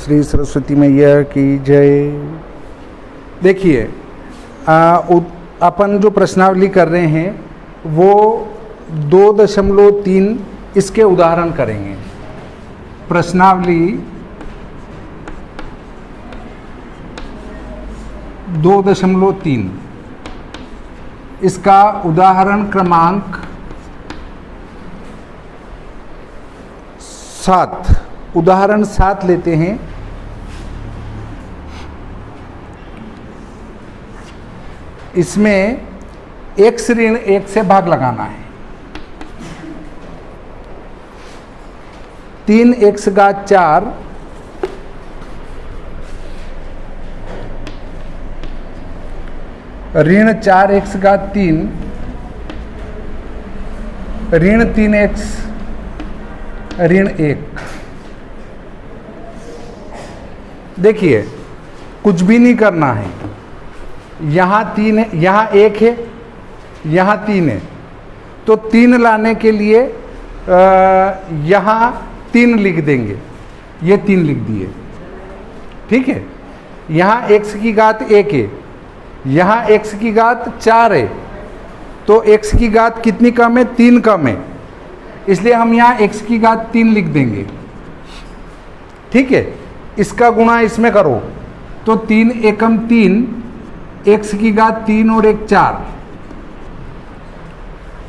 श्री सरस्वती मैया की जय। देखिए, अपन जो प्रश्नावली कर रहे हैं वो 2.3 इसके उदाहरण करेंगे। प्रश्नावली 2.3 इसका उदाहरण क्रमांक 7, उदाहरण 7 लेते हैं। इसमें x ऋण 1 से भाग लगाना है। 3x घात 4 ऋण 4x घात 3 ऋण 3x ऋण 1। देखिए, कुछ भी नहीं करना है। यहाँ 3 है, यहाँ 1 है, यहाँ 3 है, तो 3 लाने के लिए यहाँ 3 लिख देंगे। ये 3 लिख दिए, ठीक है। यहाँ x की घात 1 है, यहाँ x की घात 4 है, तो x की घात कितनी कम है? 3 कम है, इसलिए हम यहाँ x की घात 3 लिख देंगे, ठीक है। इसका गुणा इसमें करो तो 3 एकम 3, x की घात 3 और 1 4।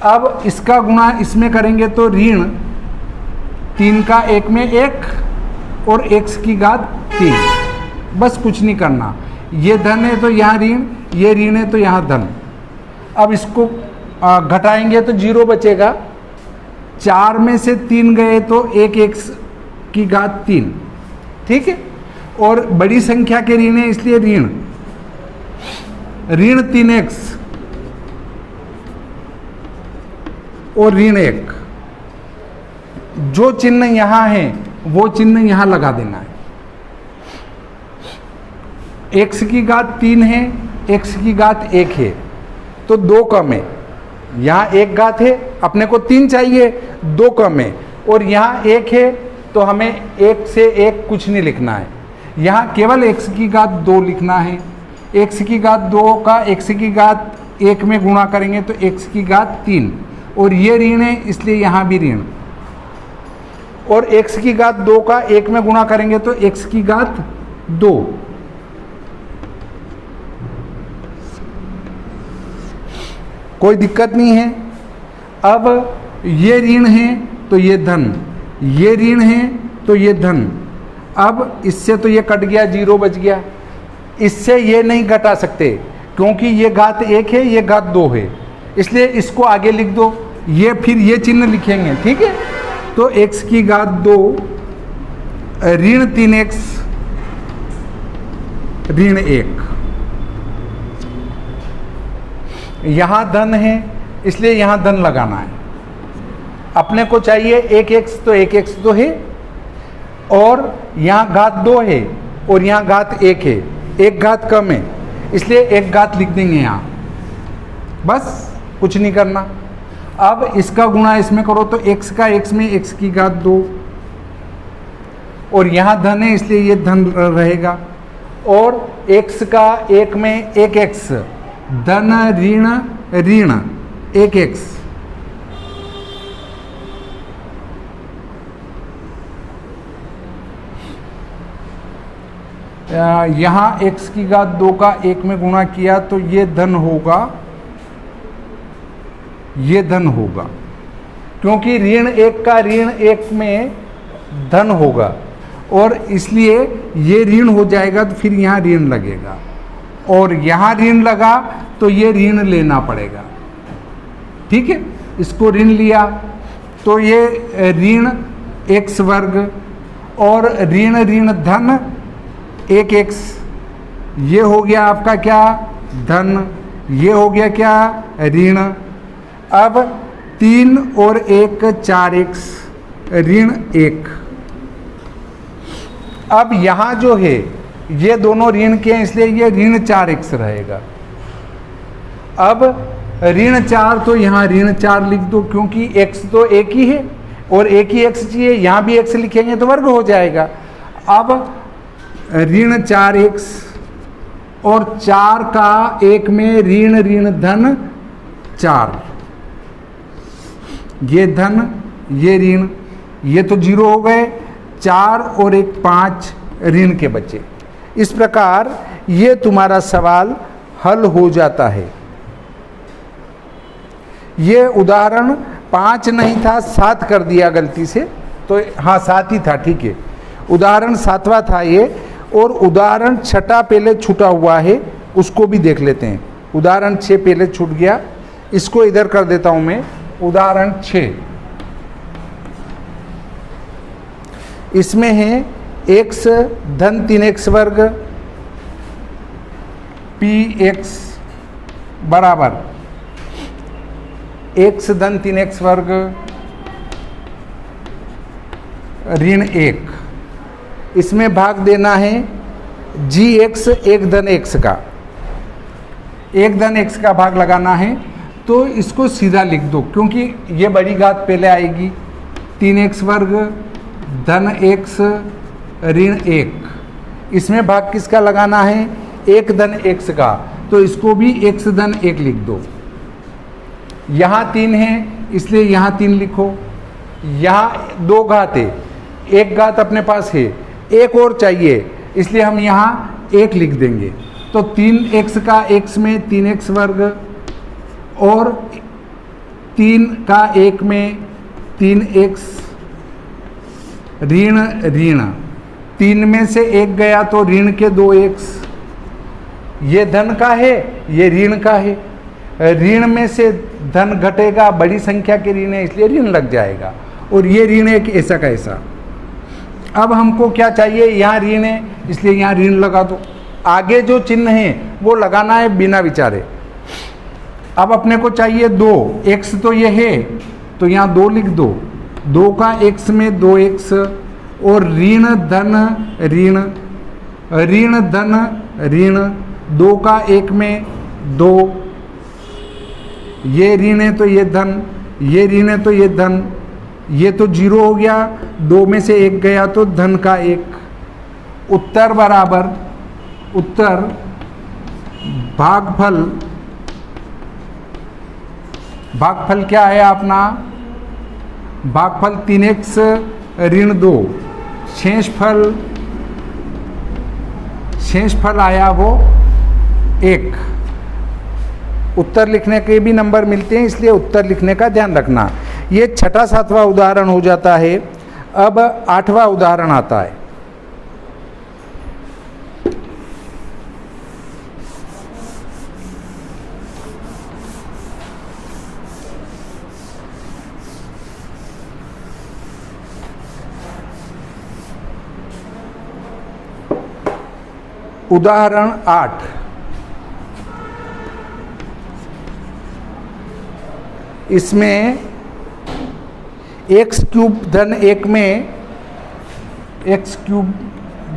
अब इसका गुणा इसमें करेंगे तो ऋण 3 का 1 में 1 और x की घात 3। बस कुछ नहीं करना। ये धन है तो यहाँ ऋण, ये ऋण है तो यहाँ धन। अब इसको घटाएंगे तो 0 बचेगा। 4 में से 3 गए तो 1 x की घात 3, ठीक है। और बड़ी संख्या के ऋण है इसलिए ऋण 3x और ऋण 1। जो चिन्ह यहां है वो चिन्ह यहां लगा देना है। x की घात 3 है, x की घात 1 है, तो 2 कम है। यहाँ 1 घात है, अपने को 3 चाहिए, 2 कम है। और यहाँ 1 है तो हमें 1 से 1 कुछ नहीं लिखना है। यहाँ केवल x की घात 2 लिखना है। x की घात 2 का x की घात 1 में गुणा करेंगे तो x की घात 3, और ये ऋण है इसलिए यहाँ भी ऋण। और x की घात 2 का 1 में गुणा करेंगे तो x की घात 2। कोई दिक्कत नहीं है। अब ये ऋण है तो ये धन, ये ऋण है तो ये धन। अब इससे तो ये कट गया, 0 बच गया। इससे ये नहीं घटा सकते क्योंकि ये घात 1 है, ये घात 2 है, इसलिए इसको आगे लिख दो। ये फिर ये चिन्ह लिखेंगे, ठीक है। तो x की घात 2 ऋण 3x ऋण 1। यहां धन है इसलिए यहां धन लगाना है। अपने को चाहिए 1x, तो 1x तो है, और यहाँ घात 2 है और यहाँ घात 1 है, 1 घात कम है इसलिए 1 घात लिख देंगे यहाँ। बस कुछ नहीं करना। अब इसका गुणा इसमें करो तो x का x में x की घात 2, और यहाँ धन है इसलिए ये धन रहेगा। और x का 1 में 1x, धन ऋण ऋण 1x। यहाँ x की घात 2 का 1 में गुणा किया तो ये धन होगा, ये धन होगा, क्योंकि ऋण 1 का ऋण 1 में धन होगा, और इसलिए ये ऋण हो जाएगा तो फिर यहाँ ऋण लगेगा, और यहाँ ऋण लगा तो ये ऋण लेना पड़ेगा, ठीक है। इसको ऋण लिया तो ये ऋण x वर्ग और ऋण ऋण धन 1x, ये हो गया आपका क्या? धन। ये हो गया क्या? ऋण। अब 3 और 1 4x ऋण 1। अब यहाँ जो है ये दोनों ऋण के हैं इसलिए ये ऋण 4x रहेगा। अब ऋण 4 तो यहाँ ऋण 4 लिख दो, क्योंकि x तो एक ही है और एक ही x चाहिए, यहाँ भी x लिखेंगे तो वर्ग हो जाएगा। अब ऋण 4x और 4 का 1 में ऋण ऋण धन 4, ये धन ये ऋण, ये तो 0 हो गए, 4 और 1 5 ऋण के बचे। इस प्रकार ये तुम्हारा सवाल हल हो जाता है। ये उदाहरण 5 नहीं था, 7 कर दिया गलती से, तो हाँ 7 ही था, ठीक है। उदाहरण 7वां था ये, और उदाहरण 6 पहले छूटा हुआ है, उसको भी देख लेते हैं। उदाहरण 6 पहले छूट गया, इसको इधर कर देता हूं मैं। उदाहरण 6, इसमें है x धन 3x वर्ग px बराबर x धन 3x वर्ग ऋण 1। इसमें भाग देना है gx 1 धन x का, 1 धन x का भाग लगाना है। तो इसको सीधा लिख दो, क्योंकि ये बड़ी घात पहले आएगी। 3x वर्ग धन x ऋण 1, इसमें भाग किसका लगाना है? 1 धन x का, तो इसको भी x धन 1 लिख दो। यहाँ 3 है इसलिए यहाँ 3 लिखो। यहाँ 2 घात है, 1 घात अपने पास है, 1 और चाहिए, इसलिए हम यहाँ 1 लिख देंगे। तो 3x का x में 3x वर्ग और 3 का 1 में 3x ऋण ऋण, 3 में से 1 गया तो ऋण के 2x, ये धन का है ये ऋण का है। ऋण में से धन घटेगा, बड़ी संख्या के ऋण है इसलिए ऋण लग जाएगा, और ये ऋण है कि ऐसा का ऐसा। अब हमको क्या चाहिए? यहाँ ऋण है इसलिए यहाँ ऋण लगा दो। आगे जो चिन्ह है वो लगाना है बिना विचारे। अब अपने को चाहिए 2, x तो ये है तो यहाँ 2 लिख दो। 2 का x में 2x और ऋण धन ऋण, ऋण धन ऋण, 2 का 1 में 2, ये ऋण है तो ये धन, ये ऋण है तो ये धन, ये तो 0 हो गया, 2 में से 1 गया तो धन का 1। उत्तर बराबर, उत्तर भागफल, भागफल क्या है अपना? भागफल 3x ऋण 2, शेषफल आया वो 1। उत्तर लिखने के भी नंबर मिलते हैं इसलिए उत्तर लिखने का ध्यान रखना। ये 6ठा 7वां उदाहरण हो जाता है। अब 8वां उदाहरण आता है। उदाहरण 8, इसमें x क्यूब धन 1 में, x क्यूब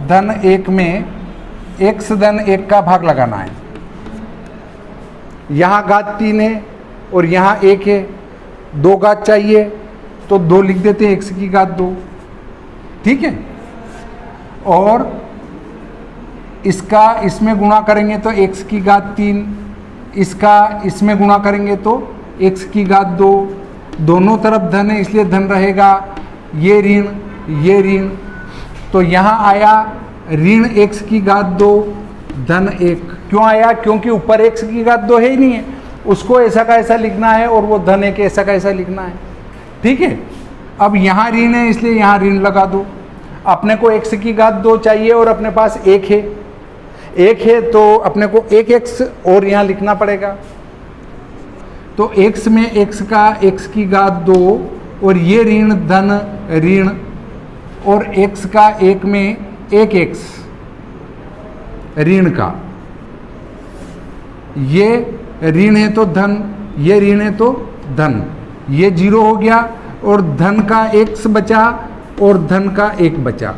धन 1 में x धन 1 का भाग लगाना है। यहाँ घात 3 है और यहाँ 1 है, 2 घात चाहिए तो 2 लिख देते हैं, x की घात 2, ठीक है। और इसका इसमें गुणा करेंगे तो x की घात 3, इसका इसमें गुणा करेंगे तो x की घात 2, दोनों तरफ धन है इसलिए धन रहेगा, ये ऋण, तो यहाँ आया ऋण x की घात 2 धन 1। क्यों आया? क्योंकि ऊपर x की घात 2 है ही नहीं है, उसको ऐसा का ऐसा लिखना है और वो धन 1 ऐसा का ऐसा लिखना है, ठीक है। अब यहाँ ऋण है इसलिए यहाँ ऋण लगा दो। अपने को x की घात 2 चाहिए और अपने पास 1 है तो अपने को 1x और यहाँ लिखना पड़ेगा। तो x में x का x की घात 2 और ये ऋण धन ऋण, और x का 1 में 1x ऋण का, ये ऋण है तो धन, ये ऋण है तो धन, ये 0 हो गया और धन का x बचा और धन का 1 बचा।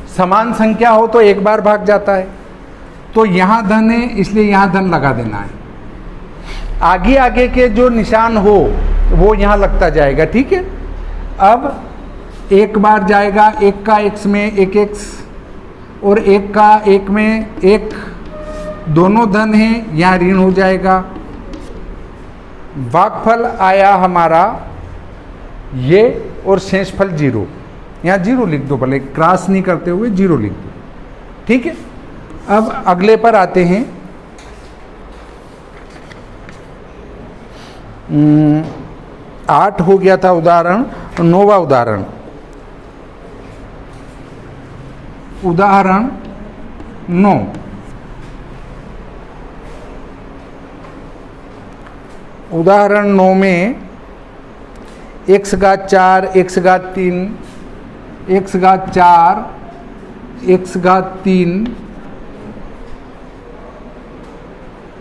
समान संख्या हो तो एक बार भाग जाता है, तो यहाँ धन है इसलिए यहाँ धन लगा देना है। आगे के जो निशान हो वो यहाँ लगता जाएगा, ठीक है। अब एक बार जाएगा एक का x में एक x और एक का एक में एक, दोनों धन हैं, यहाँ ऋण हो जाएगा। भागफल आया हमारा ये और शेषफल 0, यहाँ 0 लिख दो, भले क्रॉस नहीं करते हुए 0 लिख दो, ठीक है। अब अगले पर आते हैं। 8 हो गया था उदाहरण, 9वां उदाहरण। उदाहरण 9, उदाहरण 9 में x घात 4, x घात 3, x घात 4, x घात 3,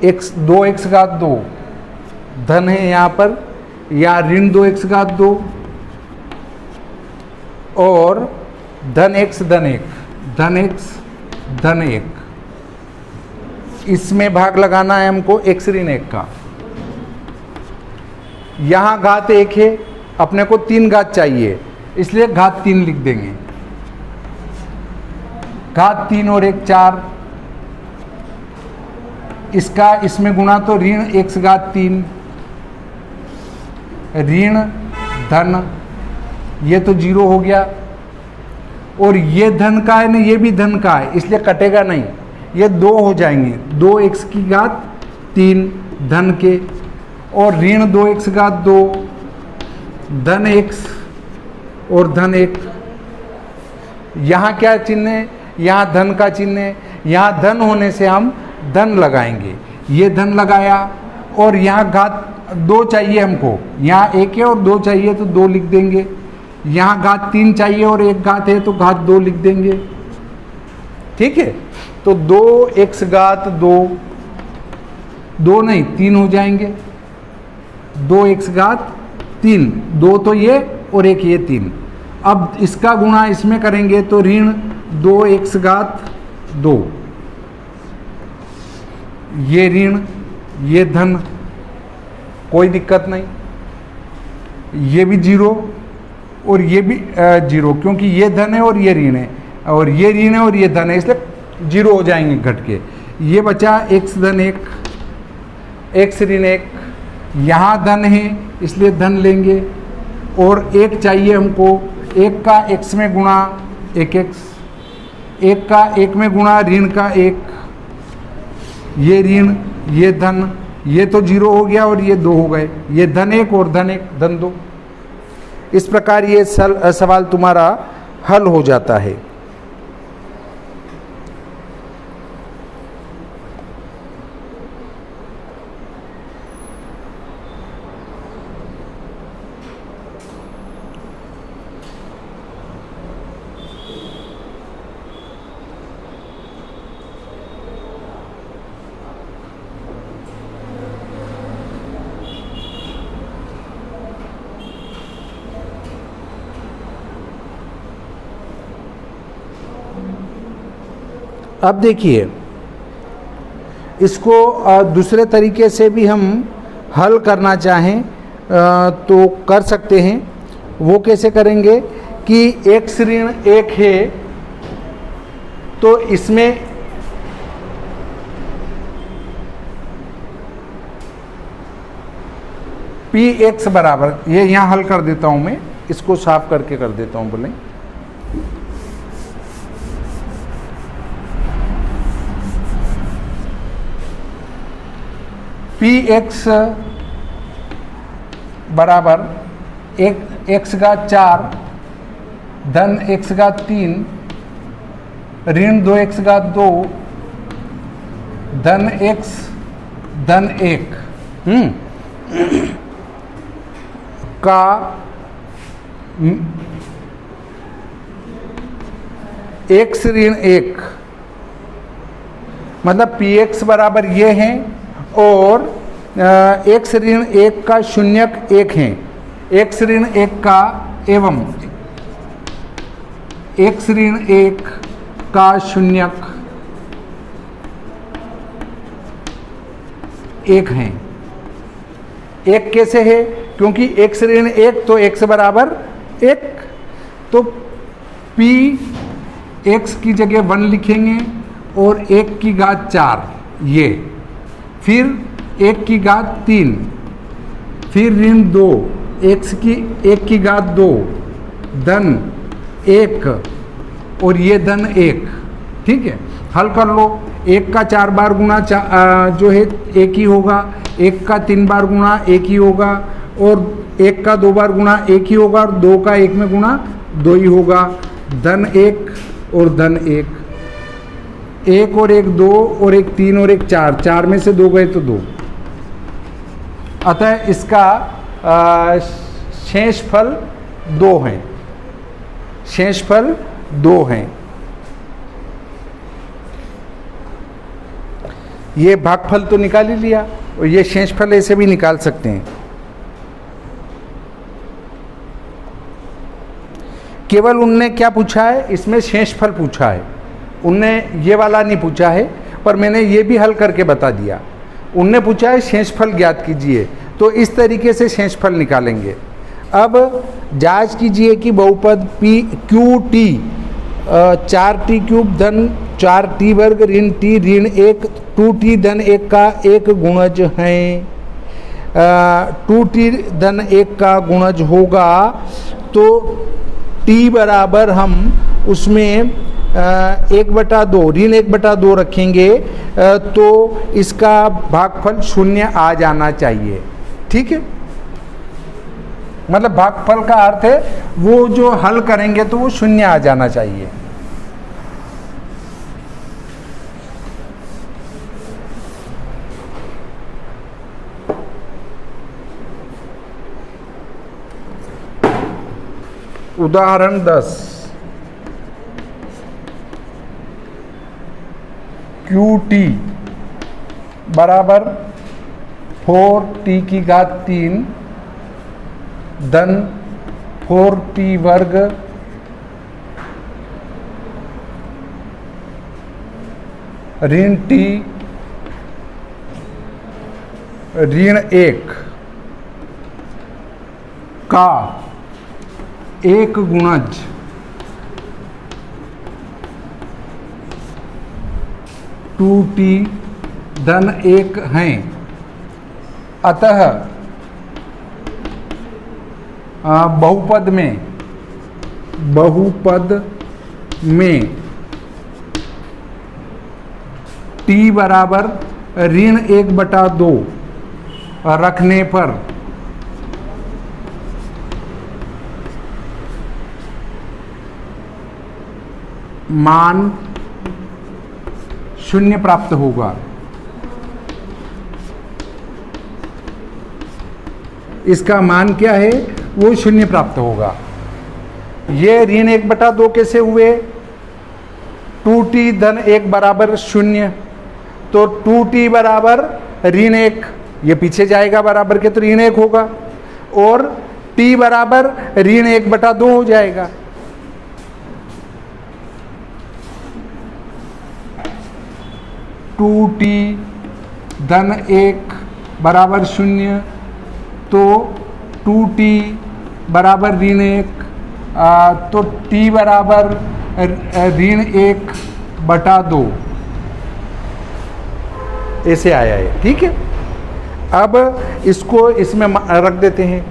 x घात 2 धन है यहाँ पर, या ऋण 2x घात 2 और धन x धन 1, धन x धन 1, इसमें भाग लगाना है हमको x ऋण 1 का। यहाँ घात 1 है, अपने को 3 घात चाहिए, इसलिए घात 3 लिख देंगे। घात 3 और 1 4, इसका इसमें गुणा तो ऋण x घात 3, ऋण धन, ये तो 0 हो गया, और ये धन का है ना, ये भी धन का है, इसलिए कटेगा नहीं, ये 2 हो जाएंगे, 2x की घात 3 धन के, और ऋण 2x घात 2 धन x और धन 1। यहाँ क्या चिन्ह है, यहाँ धन का चिन्ह है, यहाँ धन होने से हम धन लगाएंगे, ये धन लगाया, और यहाँ घात 2 चाहिए हमको, यहाँ 1 है और 2 चाहिए तो 2 लिख देंगे, यहाँ घात 3 चाहिए और 1 घात है तो घात 2 लिख देंगे, ठीक है। तो 2x घात 2 नहीं 3 हो जाएंगे, 2x घात 3, 2 तो ये और 1 ये 3। अब इसका गुणा इसमें करेंगे तो ऋण 2x घात 2, ये ऋण ये धन, कोई दिक्कत नहीं, ये भी 0 और ये भी 0, क्योंकि ये धन है और ये ऋण है, और ये ऋण है और ये धन है, इसलिए 0 हो जाएंगे घट के। ये बचा x धन 1, x ऋण 1, यहाँ धन है इसलिए धन लेंगे, और 1 चाहिए हमको, 1 का x में गुणा 1x, 1 का 1 में गुणा ऋण का 1, ये ऋण ये धन, ये तो 0 हो गया और ये 2 हो गए, ये धन 1 और धन 1 धन 2। इस प्रकार ये सवाल तुम्हारा हल हो जाता है। अब देखिए, इसको दूसरे तरीके से भी हम हल करना चाहें तो कर सकते हैं। वो कैसे करेंगे कि x ऋण 1 है तो इसमें px बराबर, ये यहाँ हल कर देता हूँ मैं, इसको साफ करके कर देता हूँ बोले। px बराबर x घात 4 धन x घात 3 ऋण 2x घात 2 धन x धन 1 का x ऋण 1, मतलब px बराबर ये है और x ऋण 1 का शून्यक 1 है, x ऋण 1 का एवं x ऋण 1 का शून्यक 1 है। 1 कैसे है? क्योंकि x ऋण 1 तो x बराबर 1, तो p x की जगह 1 लिखेंगे और 1 की घात 4 ये, फिर 1 की घात 3, फिर ऋण 2, 1 की घात 2, धन 1 और ये धन 1। ठीक है, हल कर लो। 1 का 4 बार गुणा जो है 1 ही होगा, 1 का 3 बार गुणा 1 ही होगा, और 1 का 2 बार गुणा 1 ही होगा, और 2 का 1 में गुणा 2 ही होगा। धन 1 और धन 1, 1 और 1 2 और 1 3 और 1 4, 4 में से 2 गए तो 2। अतः इसका शेषफल 2 है, शेषफल 2 है। ये भागफल तो निकाल ही लिया, और ये शेषफल ऐसे भी निकाल सकते हैं। केवल उनने क्या पूछा है, इसमें शेषफल पूछा है, उनने ये वाला नहीं पूछा है, पर मैंने ये भी हल करके बता दिया। उनने पूछा है शेषफल ज्ञात कीजिए, तो इस तरीके से शेषफल निकालेंगे। अब जांच कीजिए कि बहुपद P Q T 4t cube धन 4t वर्ग ऋण t ऋण 1 2t धन 1 का एक गुणज है। 2t धन 1 का गुणज होगा, तो t बराबर हम उसमें 1/2 ऋण 1/2 रखेंगे, तो इसका भागफल 0 आ जाना चाहिए। ठीक है, मतलब भागफल का अर्थ है वो जो हल करेंगे तो वो 0 आ जाना चाहिए। उदाहरण 10, QT बराबर 4t की घात 3 धन 4t वर्ग ऋण t ऋण 1 का एक गुणज टू टी धन 1 हैं। अतः बहुपद में t बराबर ऋण 1/2 रखने पर मान 0 प्राप्त होगा। इसका मान क्या है, वो 0 प्राप्त होगा। ये ऋण 1/2 कैसे हुए, 2t धन 1 बराबर 0, तो 2t बराबर ऋण 1, ये पीछे जाएगा बराबर के, तो ऋण 1 होगा, और t बराबर ऋण 1/2 हो जाएगा। टू टी धन 1 बराबर 0, तो 2t बराबर ऋण 1, तो t बराबर ऋण 1/2 ऐसे आया है। ठीक है, अब इसको इसमें रख देते हैं।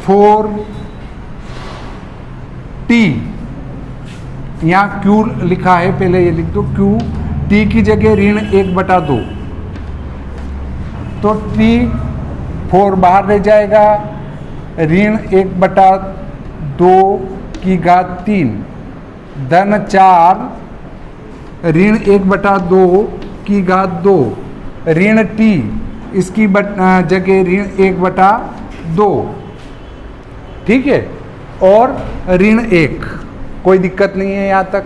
4t, यहाँ q लिखा है, पहले ये लिख दो q, t की जगह ऋण 1/2, तो t 4 बाहर रह जाएगा, ऋण 1/2 की घात 3 धन 4 ऋण 1/2 की घात 2 ऋण t, इसकी जगह ऋण 1/2। ठीक है, और ऋण 1, कोई दिक्कत नहीं है यहाँ तक।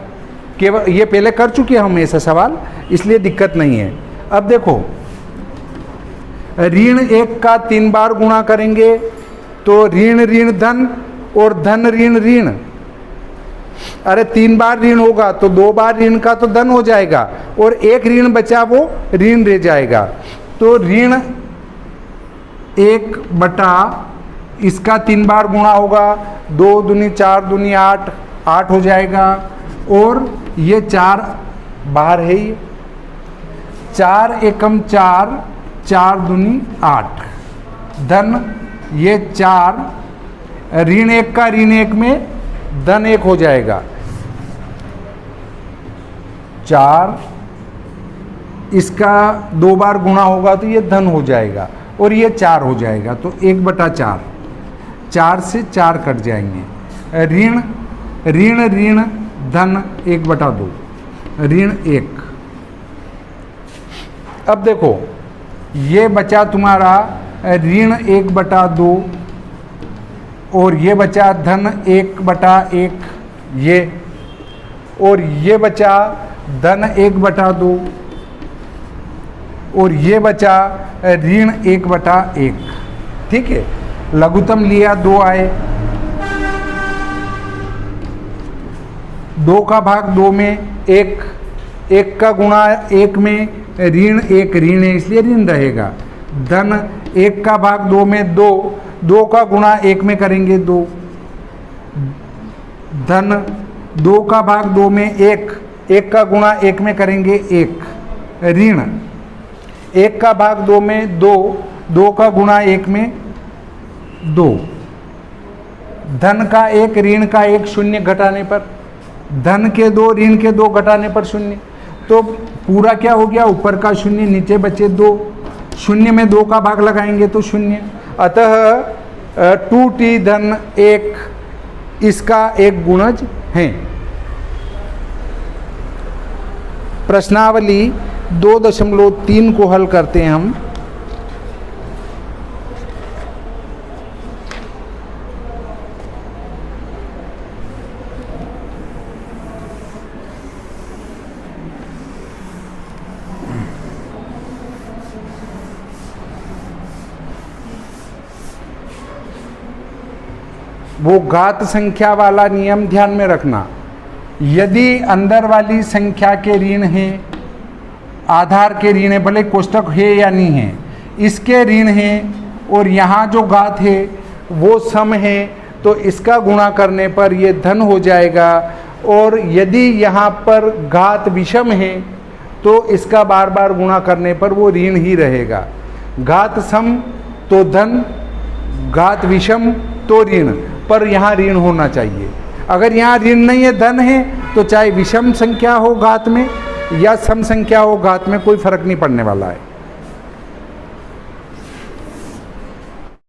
केवल ये पहले कर चुके हम ऐसा सवाल, इसलिए दिक्कत नहीं है। अब देखो, ऋण 1 का 3 बार गुणा करेंगे तो ऋण ऋण धन और धन ऋण ऋण, अरे 3 बार ऋण होगा तो 2 बार ऋण का तो धन हो जाएगा, और एक ऋण बचा वो ऋण रह जाएगा। तो ऋण 1 बटा इसका 3 बार गुणा होगा 2 दूनी 4 दूनी 8, 8 हो जाएगा। और ये 4 बाहर है, ये 4 एकम 4, 4 दूनी 8, धन ये 4, ऋण 1 का ऋण 1 में धन 1 हो जाएगा। 4 इसका 2 बार गुणा होगा तो ये धन हो जाएगा और ये 4 हो जाएगा, तो 1/4, 4 से 4 कट जाएंगे। ऋण ऋण ऋण धन 1/2, ऋण 1। अब देखो ये बचा तुम्हारा ऋण 1/2 और ये बचा धन 1/1 ये, और ये बचा धन 1/2 और ये बचा ऋण 1/1। ठीक है, लघुत्तम लिया 2 आए, 2 का भाग 2 में 1, 1 का गुणा 1 में ऋण 1 ऋण है इसलिए ऋण रहेगा। धन 1 का भाग 2 में 2, 2 का गुणा 1 में करेंगे 2, धन 2 का भाग 2 में 1, 1 का गुणा 1 में करेंगे 1, ऋण 1 का भाग 2 में 2, 2 का गुणा 1 में 2, धन का 1 ऋण का 1 शून्य घटाने पर, धन के 2 ऋण के 2 घटाने पर शून्य, तो पूरा क्या हो गया, ऊपर का शून्य नीचे बचे 2, शून्य में 2 का भाग लगाएंगे तो शून्य। अतः 2t धन 1 इसका एक गुणज है। प्रश्नावली 2.3 को हल करते हैं हम। वो घात संख्या वाला नियम ध्यान में रखना, यदि अंदर वाली संख्या के ऋण हैं, आधार के ऋण है, भले कोष्टक है या नहीं है, इसके ऋण हैं और यहाँ जो घात है वो सम है, तो इसका गुणा करने पर ये धन हो जाएगा। और यदि यहाँ पर घात विषम है तो इसका बार बार गुणा करने पर वो ऋण ही रहेगा। घात सम तो धन, घात विषम तो ऋण, पर यहाँ ऋण होना चाहिए। अगर यहाँ ऋण नहीं है, धन है, तो चाहे विषम संख्या हो घात में या सम संख्या हो घात में, कोई फर्क नहीं पड़ने वाला है।